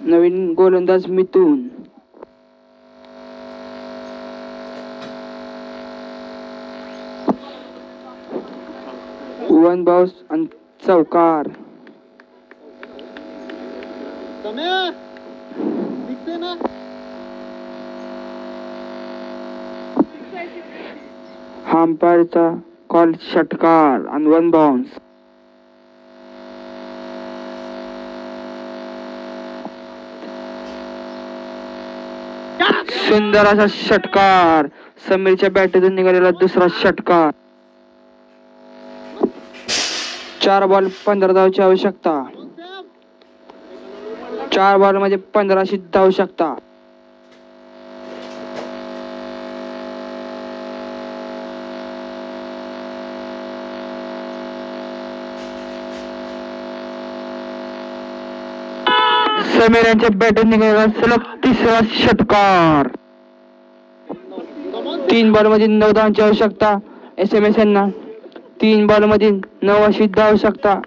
नवीन गोलंदाज मिथून. वन बाउस आणि चौकार. अंपायरचा कॉल षटकार आणि वन बाउन्स. सुंदर असा षटकार. समीरच्या बॅटमधून निघालेला दुसरा षटकार. 4 बॉल 15 धावची आवश्यकता. 4 बॉल मध्ये 15 आवश्यकता. समीर यांच्या बॅटून निघालेला सलग तिसरा षटकार. 3 बॉल मध्ये 9 धावांची आवश्यकता. SMS यांना 3 बॉल मध्ये 9 आवश्यकता.